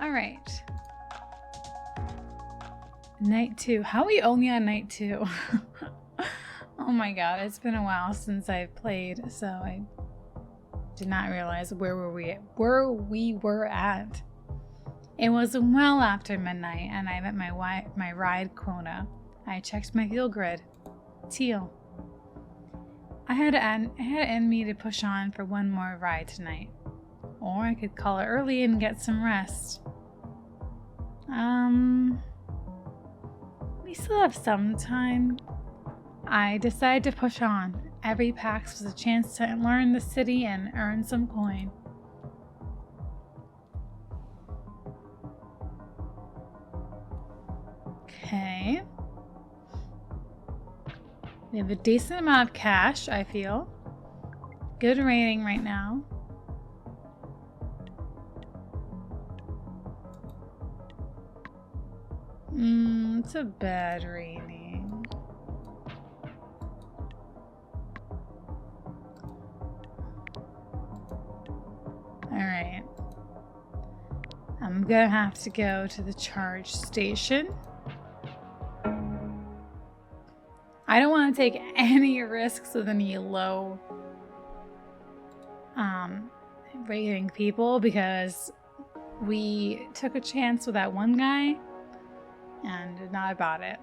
All right. Night 2. How are we only on night 2? Oh my god, it's been a while since I've played, so I did not realize where we were at. It was well after midnight, and I met my ride quota. I checked my fuel grid. Teal. I had it in me to push on for one more ride tonight. Or I could call it early and get some rest. We still have some time. I decided to push on. Every PAX was a chance to learn the city and earn some coin. Okay. We have a decent amount of cash, I feel. Good rating right now. It's a bad rating. Alright. I'm gonna have to go to the charge station. I don't want to take any risks with any low rating people because we took a chance with that one guy and not about it.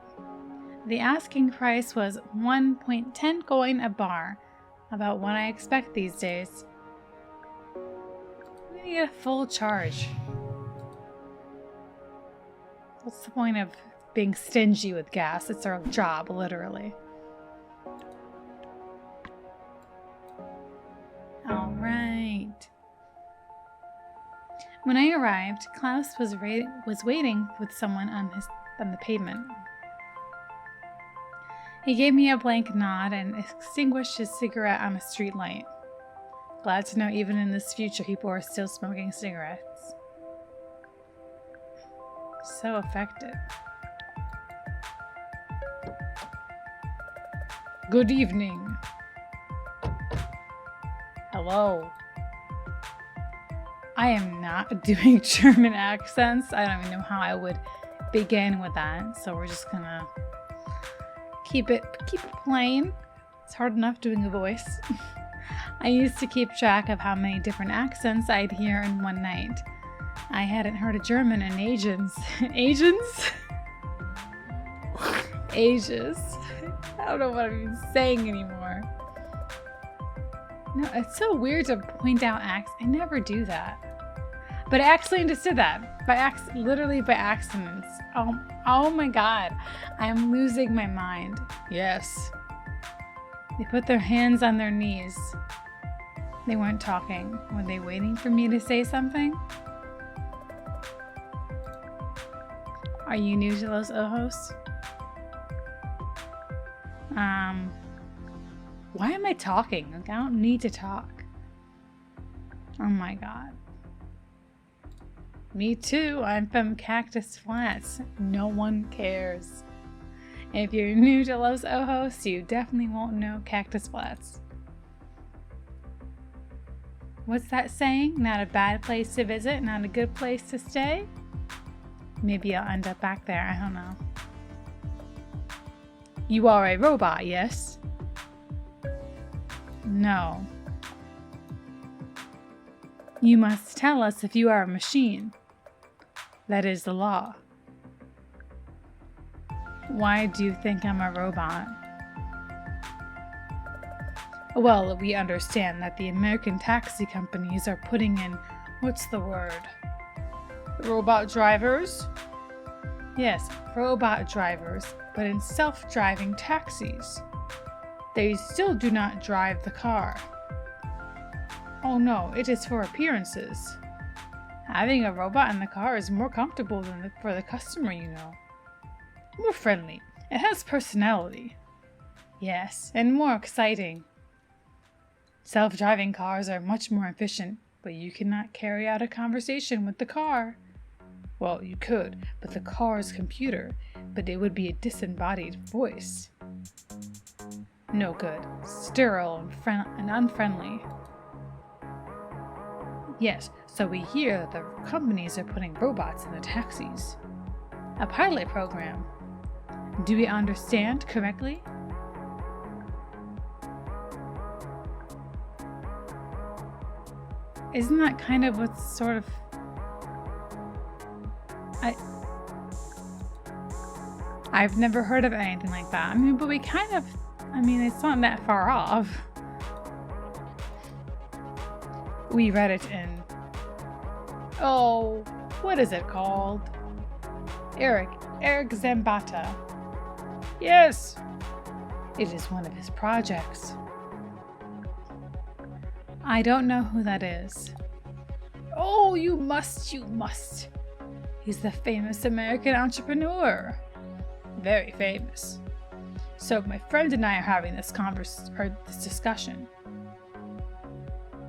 The asking price was 1.10 coin a bar, about what I expect these days. I'm gonna get a full charge. What's the point of being stingy with gas? It's our job, literally. All right. When I arrived, Klaus was waiting with someone on the pavement. He gave me a blank nod and extinguished his cigarette on a street light. Glad to know even in this future people are still smoking cigarettes. So effective. Good evening. Hello. I am not doing German accents. I don't even know how I would begin with that. So we're just gonna keep it plain. It's hard enough doing a voice. I used to keep track of how many different accents I'd hear in one night. I hadn't heard a German in ages. Ages? Ages. I don't know what I'm even saying anymore. No, it's so weird to point out accents. I never do that. But I actually understood that. Literally by accident. Oh my god. I'm losing my mind. Yes. They put their hands on their knees. They weren't talking. Were they waiting for me to say something? Are you new to Los Ojos? Why am I talking? Like, I don't need to talk. Oh my god. Me too. I'm from Cactus Flats. No one cares. If you're new to Los Ojos, you definitely won't know Cactus Flats. What's that saying? Not a bad place to visit, not a good place to stay? Maybe I'll end up back there. I don't know. You are a robot, yes? No. You must tell us if you are a machine. That is the law. Why do you think I'm a robot? Well, we understand that the American taxi companies are putting in, what's the word? Robot drivers? Yes, robot drivers, but in self-driving taxis. They still do not drive the car. Oh no, it is for appearances. Having a robot in the car is more comfortable than for the customer, you know. More friendly. It has personality. Yes, and more exciting. Self-driving cars are much more efficient, but you cannot carry out a conversation with the car. Well, you could, but the car's computer, but it would be a disembodied voice. No good. Sterile and unfriendly. Yes, So we hear that the companies are putting robots in the taxis. A pilot program. Do we understand correctly? Isn't that kind of what's sort of... I've never heard of anything like that. I mean, but we kind of... I mean, it's not that far off. We read it in... Oh, what is it called? Eric Zambata. Yes! It is one of his projects. I don't know who that is. Oh, you must. He's the famous American entrepreneur. Very famous. So my friend and I are having this discussion.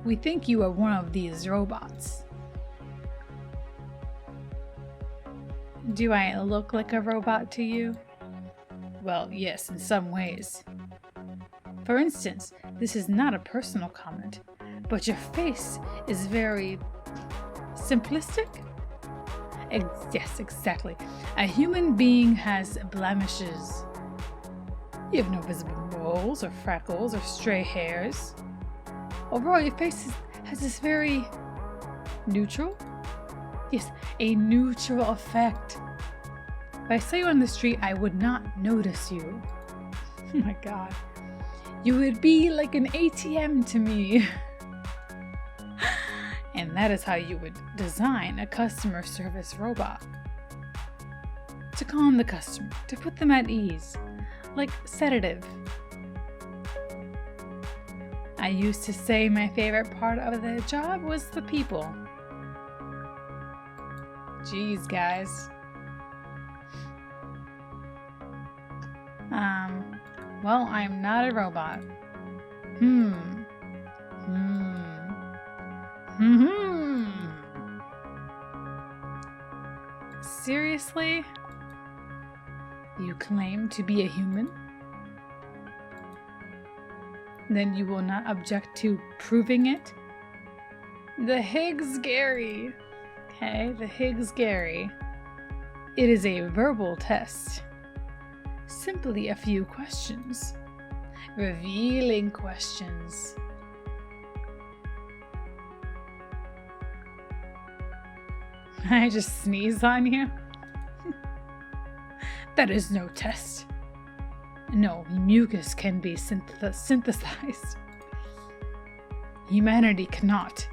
We think you are one of these robots. Do I look like a robot to you? Well, yes, in some ways. For instance, this is not a personal comment, but your face is very simplistic? Yes, exactly. A human being has blemishes. You have no visible moles or freckles or stray hairs. Overall, your face has this very neutral? Yes, a neutral effect. If I saw you on the street, I would not notice you. Oh my god. You would be like an ATM to me. And that is how you would design a customer service robot. To calm the customer, to put them at ease, like sedative. I used to say my favorite part of the job was the people. Jeez, guys. Well, I'm not a robot. Seriously? You claim to be a human? Then you will not object to proving it? The Higgs-Gary. Okay, the Higgs-Gary. It is a verbal test. Simply a few questions. Revealing questions. I just sneezed on you? That is no test. No, mucus can be synthesized. Humanity cannot.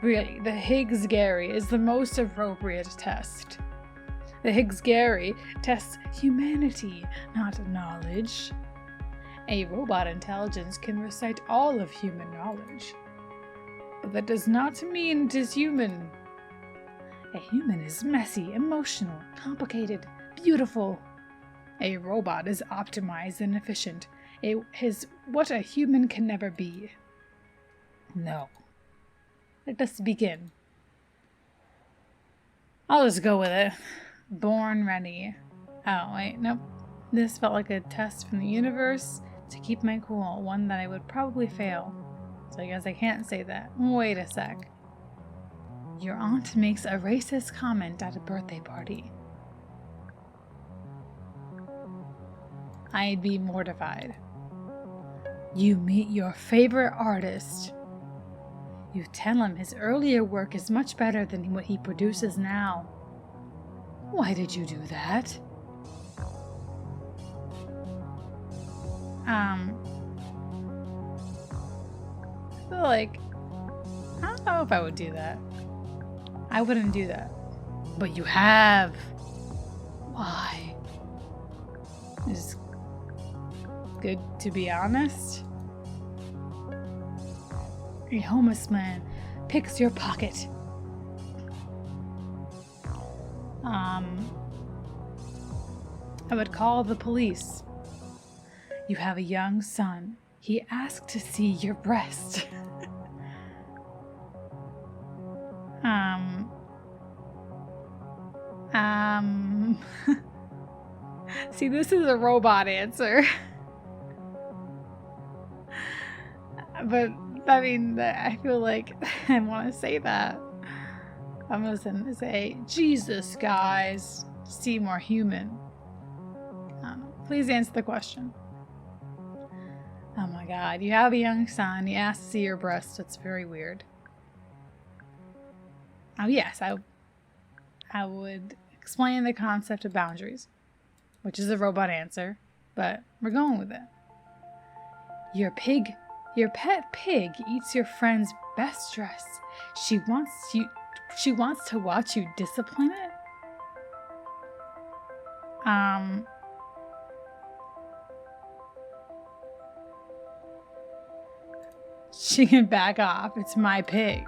Really, the Higgs-Gary is the most appropriate test. The Higgs-Gary tests humanity, not knowledge. A robot intelligence can recite all of human knowledge. But that does not mean it is human. A human is messy, emotional, complicated, beautiful. A robot is optimized and efficient. What a human can never be. No. Let us begin. I'll just go with it. Born ready. Oh, wait, nope. This felt like a test from the universe to keep my cool, one that I would probably fail. So I guess I can't say that. Wait a sec. Your aunt makes a racist comment at a birthday party. I'd be mortified. You meet your favorite artist. You tell him his earlier work is much better than what he produces now. Why did you do that? I feel like, I don't know if I would do that. I wouldn't do that. But you have. Why? It's good to be honest. A homeless man picks your pocket. I would call the police. You have a young son. He asked to see your breast. See, this is a robot answer. But I mean, I feel like I want to say that. I'm going to say, Jesus, guys, seem more human. I don't know. Please answer the question. Oh my God, you have a young son. He asks to see your breast. That's very weird. Oh yes, I would explain the concept of boundaries, which is a robot answer, but we're going with it. Your pet pig eats your friend's best dress. She wants to watch you discipline it. She can back off. It's my pig.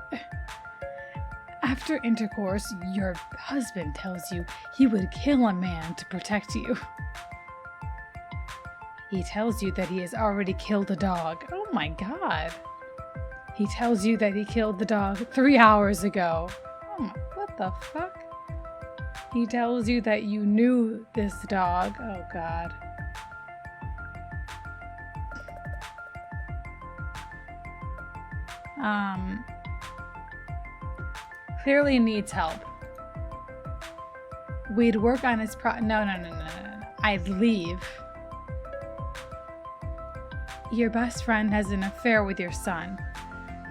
After intercourse, your husband tells you he would kill a man to protect you. He tells you that he has already killed a dog. Oh my God. He tells you that he killed the dog 3 hours ago. Oh my, what the fuck? He tells you that you knew this dog. Oh God. Clearly needs help. We'd work on his No. I'd leave. Your best friend has an affair with your son.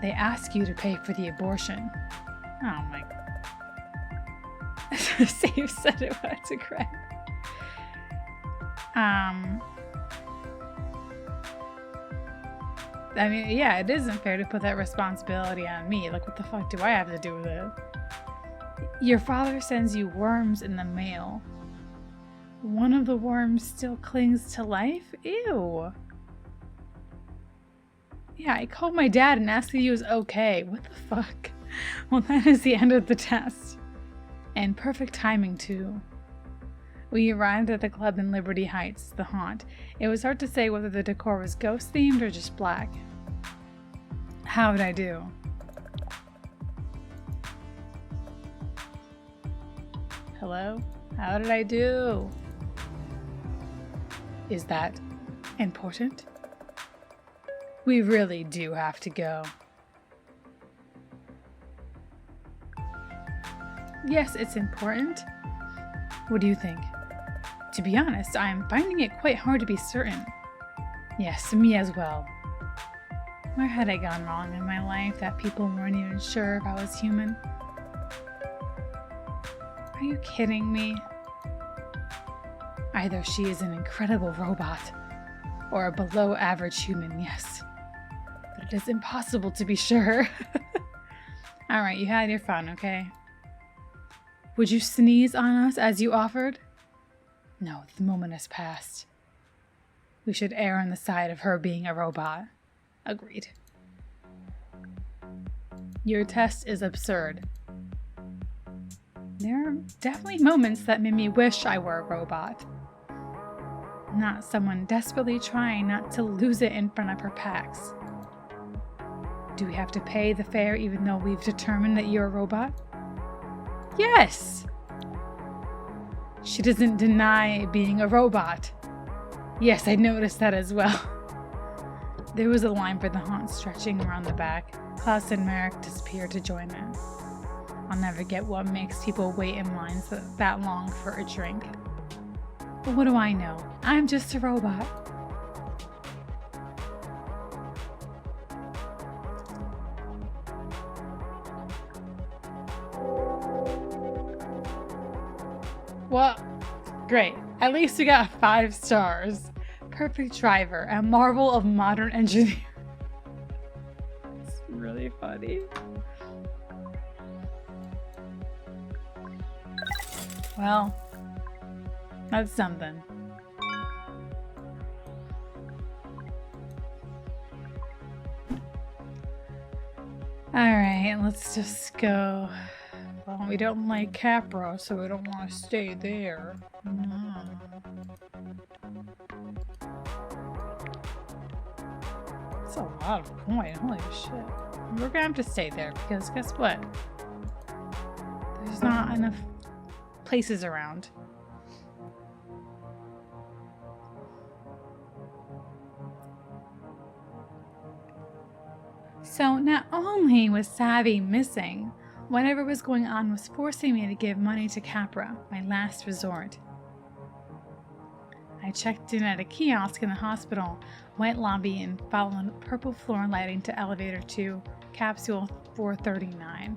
They ask you to pay for the abortion. Oh my. Save said it was a crap. I mean, yeah, it isn't fair to put that responsibility on me. Like, what the fuck do I have to do with it? Your father sends you worms in the mail. One of the worms still clings to life? Ew. Yeah, I called my dad and asked if he was okay. What the fuck? Well, that is the end of the test. And perfect timing, too. We arrived at the club in Liberty Heights, the haunt. It was hard to say whether the decor was ghost-themed or just black. How did I do? Hello? How did I do? Is that important? We really do have to go. Yes, it's important. What do you think? To be honest, I'm finding it quite hard to be certain. Yes, me as well. Where had I gone wrong in my life that people weren't even sure if I was human? Are you kidding me? Either she is an incredible robot or a below average human, yes. But it is impossible to be sure. Alright, you had your fun, okay? Would you sneeze on us as you offered? No, the moment has passed. We should err on the side of her being a robot. Agreed. Your test is absurd. There are definitely moments that made me wish I were a robot. Not someone desperately trying not to lose it in front of her packs. Do we have to pay the fare even though we've determined that you're a robot? Yes! She doesn't deny being a robot. Yes, I noticed that as well. There was a line for the haunt stretching around the back. Klaus and Merrick disappeared to join it. I'll never get what makes people wait in lines that long for a drink. But what do I know? I'm just a robot. Well, great. At least we got 5 stars. Perfect driver, a marvel of modern engineering. It's really funny. Well, that's something. Alright, let's just go. Well, we don't like Capra, so we don't want to stay there. That's a lot of coin, holy shit. We're gonna have to stay there, because guess what? There's not enough places around. So not only was Savvy missing, whatever was going on was forcing me to give money to Capra, my last resort. I checked in at a kiosk in the hospital, white lobby, and followed purple floor lighting to elevator to capsule 439.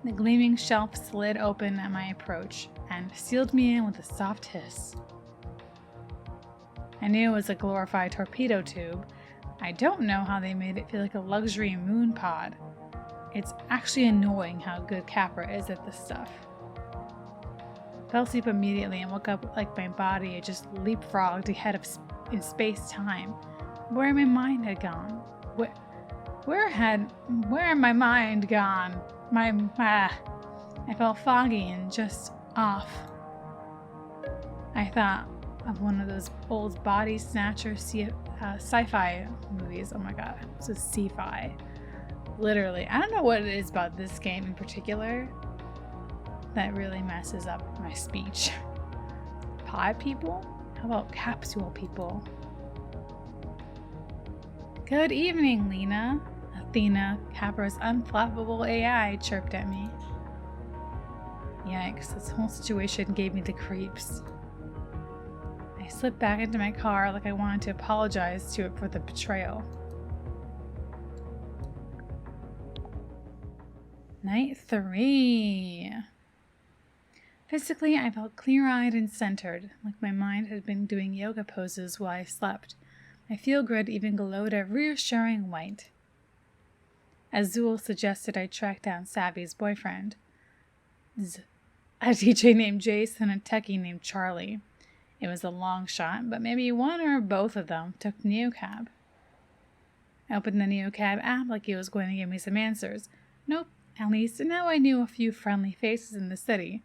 The gleaming shelf slid open at my approach and sealed me in with a soft hiss. I knew it was a glorified torpedo tube. I don't know how they made it feel like a luxury moon pod. It's actually annoying how good Capra is at this stuff. Fell asleep immediately and woke up like my body had just leapfrogged ahead of in space-time, where my mind had gone. Where had my mind gone? I felt foggy and just off. I thought of one of those old body snatcher sci-fi movies. Oh my god, it's a sci-fi. Literally, I don't know what it is about this game in particular that really messes up my speech. Pod people? How about capsule people? Good evening, Lena. Athena, Capra's unflappable AI, chirped at me. Yikes, this whole situation gave me the creeps. I slipped back into my car like I wanted to apologize to it for the betrayal. Night 3. Physically, I felt clear-eyed and centered, like my mind had been doing yoga poses while I slept. My feel-grid even glowed a reassuring white. Azul suggested I track down Savvy's boyfriend, a DJ named Jason and a techie named Charlie. It was a long shot, but maybe one or both of them took Neocab. I opened the Neocab app like it was going to give me some answers. Nope, at least now I knew a few friendly faces in the city.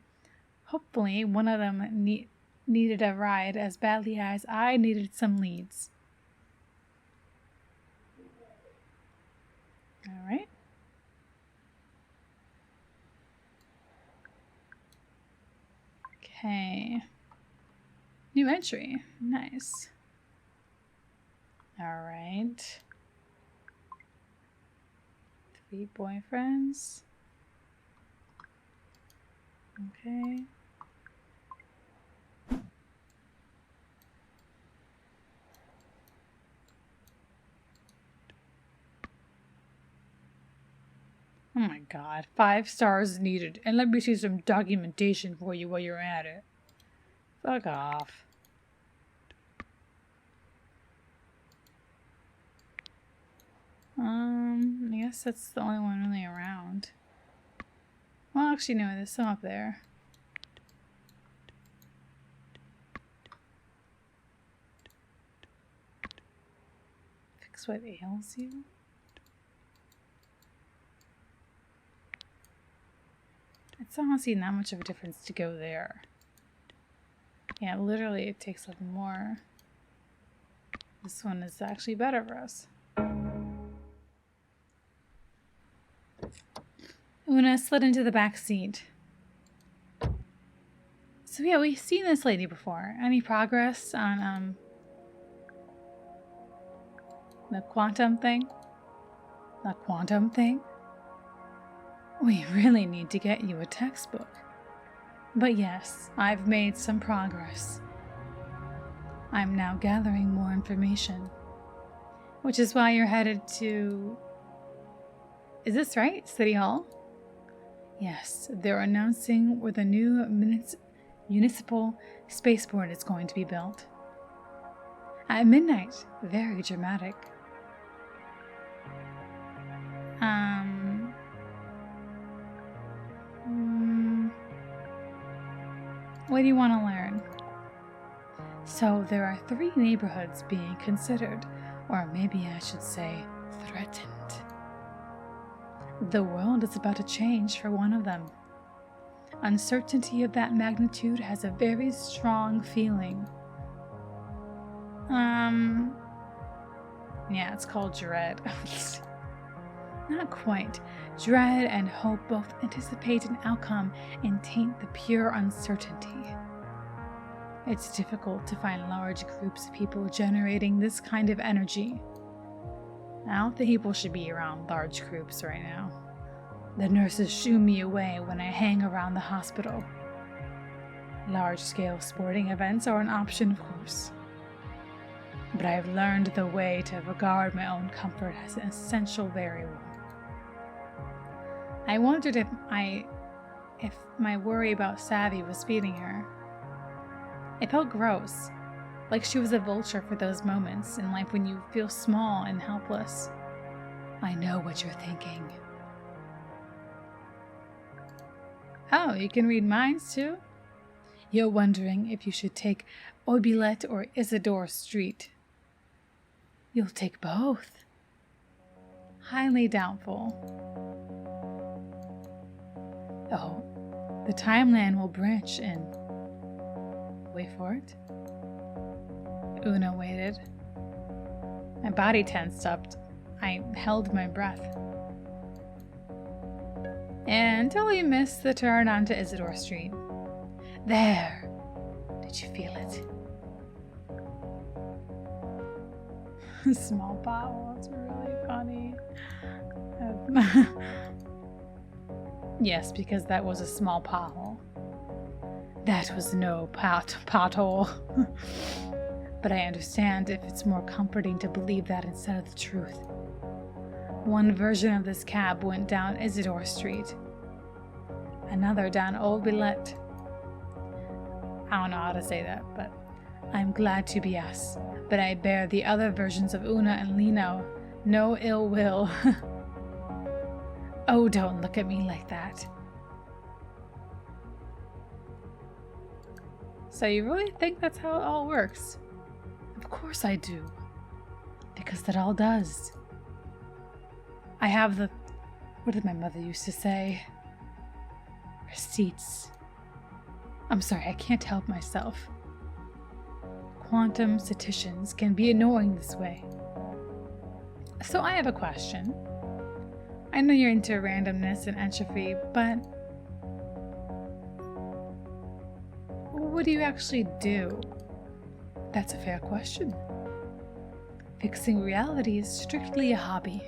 Hopefully, one of them needed a ride as badly as I needed some leads. All right. Okay. New entry. Nice. All right. 3 boyfriends. Okay. Oh my god, 5 stars needed. And let me see some documentation for you while you're at it. Fuck off. I guess that's the only one really around. Well, actually, no, there's some up there. Fix what ails you? It's honestly not much of a difference to go there. Yeah, literally it takes like more. This one is actually better for us. Una slid into the back seat. So yeah, we've seen this lady before. Any progress on the quantum thing? The quantum thing? We really need to get you a textbook. But yes, I've made some progress. I'm now gathering more information. Which is why you're headed to... Is this right? City Hall? Yes, they're announcing where the new municipal spaceport is going to be built. At midnight. Very dramatic. What do you want to learn? So there are 3 neighborhoods being considered, or maybe I should say threatened. The world is about to change for one of them. Uncertainty of that magnitude has a very strong feeling. Yeah, it's called dread. Not quite. Dread and hope both anticipate an outcome and taint the pure uncertainty. It's difficult to find large groups of people generating this kind of energy. I don't think people should be around large groups right now. The nurses shoo me away when I hang around the hospital. Large-scale sporting events are an option, of course. But I've learned the way to regard my own comfort as an essential variable. I wondered if my worry about Savvy was feeding her. It felt gross, like she was a vulture for those moments in life when you feel small and helpless. I know what you're thinking. Oh, you can read minds too? You're wondering if you should take Obilette or Isidore Street. You'll take both. Highly doubtful. Oh, the timeline will branch in. Wait for it. Una waited. My body tensed up. I held my breath. Until we missed the turn onto Isidore Street. There! Did you feel it? Small pothole, it's really funny. Yes, because that was a small pothole. That was no pothole. But I understand if it's more comforting to believe that instead of the truth. One version of this cab went down Isidore Street. Another down Old Billette. I don't know how to say that, but I'm glad to be us. But I bear the other versions of Una and Lino no ill will. Oh, don't look at me like that. So you really think that's how it all works? Of course I do. Because that all does. I have the... What did my mother used to say? Receipts. I'm sorry, I can't help myself. Quantum statisticians can be annoying this way. So I have a question. I know you're into randomness and entropy, but what do you actually do? That's a fair question. Fixing reality is strictly a hobby.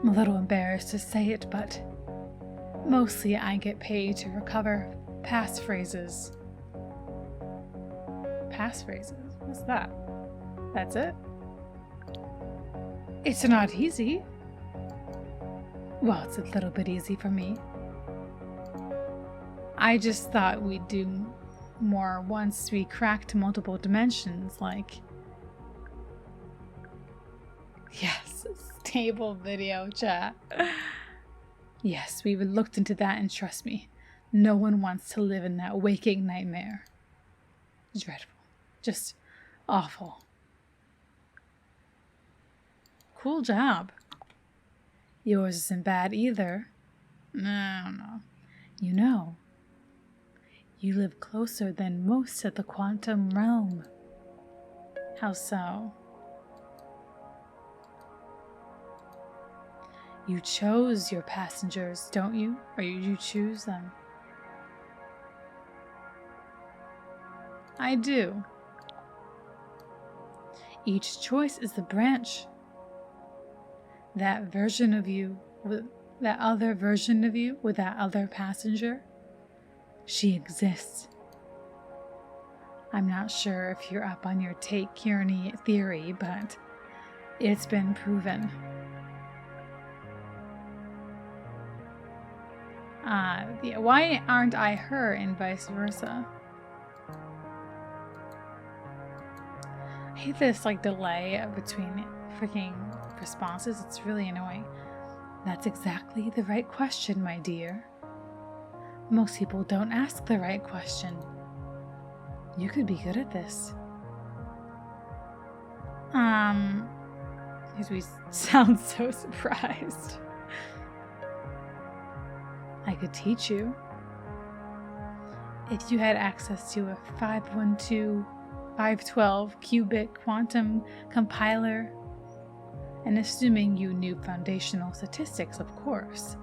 I'm a little embarrassed to say it, but mostly I get paid to recover past phrases. Past phrases? What's that? That's it? It's not easy. Well, it's a little bit easy for me. I just thought we'd do more once we cracked multiple dimensions, like... Yes, stable video chat. Yes, we looked into that, and trust me, no one wants to live in that waking nightmare. Dreadful. Just awful. Cool job. Yours isn't bad either. I don't know. You know, you live closer than most to the quantum realm. How so? You chose your passengers, don't you? Or you choose them? I do. Each choice is the branch. That version of you, with that other version of you, with that other passenger, she exists. I'm not sure if you're up on your Tate Kearney theory, but it's been proven. Yeah, why aren't I her and vice versa? I hate this delay between freaking responses. It's really annoying. That's exactly the right question, my dear. Most people don't ask the right question. You could be good at this. Because we sound so surprised. I could teach you. If you had access to a 512 qubit quantum compiler, and assuming you knew foundational statistics, of course,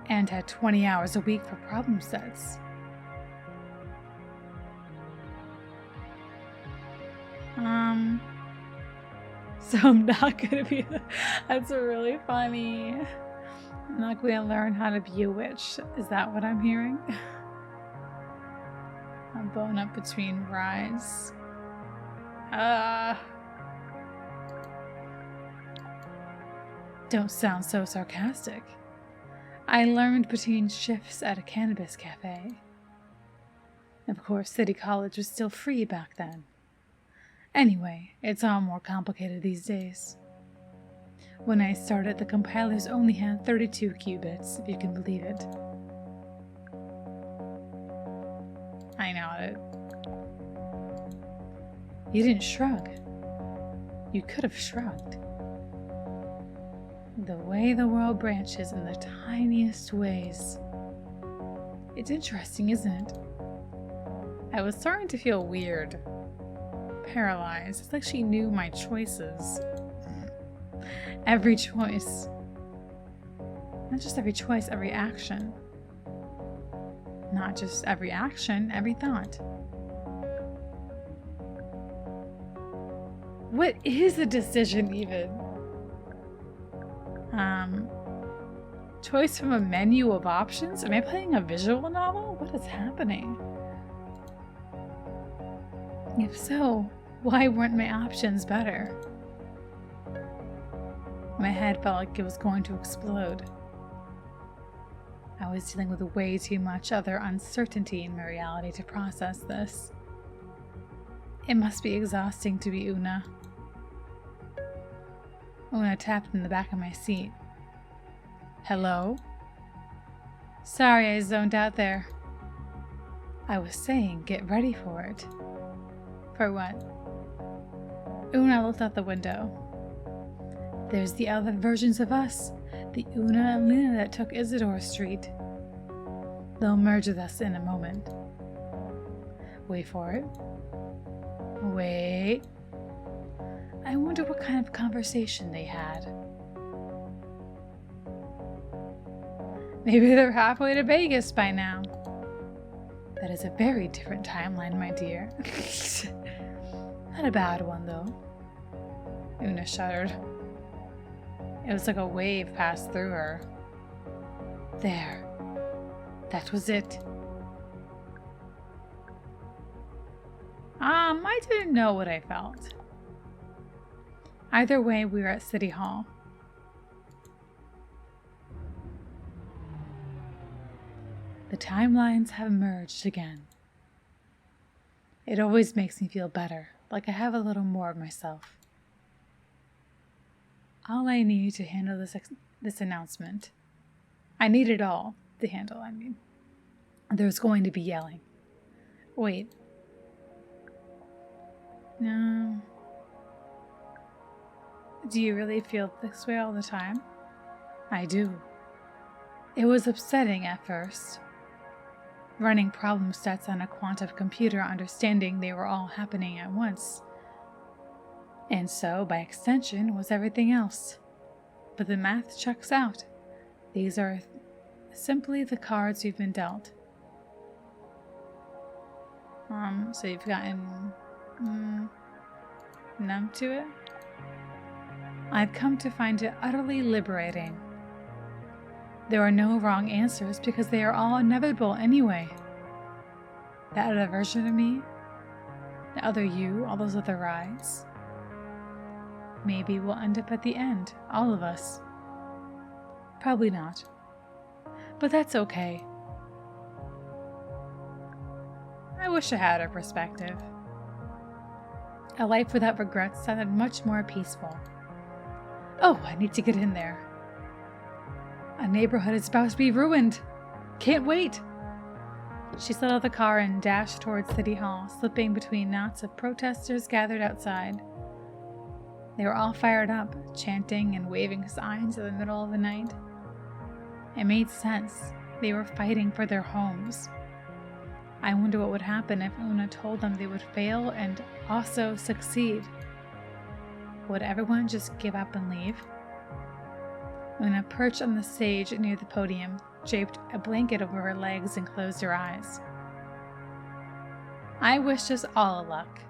and had 20 hours a week for problem sets. So I'm not gonna be. That's really funny. I'm not going to learn how to be a witch. Is that what I'm hearing? I'm blown up between rides. Don't sound so sarcastic. I learned between shifts at a cannabis cafe. Of course, City College was still free back then. Anyway, it's all more complicated these days. When I started, the compilers only had 32 qubits, if you can believe it. I know it. You didn't shrug. You could have shrugged. The way the world branches in the tiniest ways. It's interesting, isn't it? I was starting to feel weird. Paralyzed. It's like she knew my choices. Every choice. Not just every choice, every action. Not just every action, every thought. What is a decision even? Choice from a menu of options? Am I playing a visual novel? What is happening? If so, why weren't my options better? My head felt like it was going to explode. I was dealing with way too much other uncertainty in my reality to process this. It must be exhausting to be Una. Una tapped in the back of my seat. Hello? Sorry, I zoned out there. I was saying, get ready for it. For what? Una looked out the window. There's the other versions of us, the Una and Lena that took Isidore Street. They'll merge with us in a moment. Wait for it. Wait. I wonder what kind of conversation they had. Maybe they're halfway to Vegas by now. That is a very different timeline, my dear. Not a bad one, though. Una shuddered. It was like a wave passed through her. There. That was it. I didn't know what I felt. Either way, we were at City Hall. The timelines have merged again. It always makes me feel better, like I have a little more of myself. All I need to handle this announcement. I need it all to handle, I mean. There's going to be yelling. Wait. No. Do you really feel this way all the time? I do. It was upsetting at first. Running problem sets on a quantum computer, understanding they were all happening at once. And so, by extension, was everything else. But the math checks out. These are simply the cards you've been dealt. So you've gotten numb to it? I've come to find it utterly liberating. There are no wrong answers because they are all inevitable anyway. That other version of me, the other you, all those other rides. Maybe we'll end up at the end, all of us. Probably not. But that's okay. I wish I had a perspective. A life without regrets sounded much more peaceful. Oh, I need to get in there. A neighborhood is about to be ruined. Can't wait. She slid out of the car and dashed towards City Hall, slipping between knots of protesters gathered outside. They were all fired up, chanting and waving signs in the middle of the night. It made sense. They were fighting for their homes. I wonder what would happen if Una told them they would fail and also succeed. Would everyone just give up and leave? Una perched on the stage near the podium, draped a blanket over her legs and closed her eyes. I wished us all luck.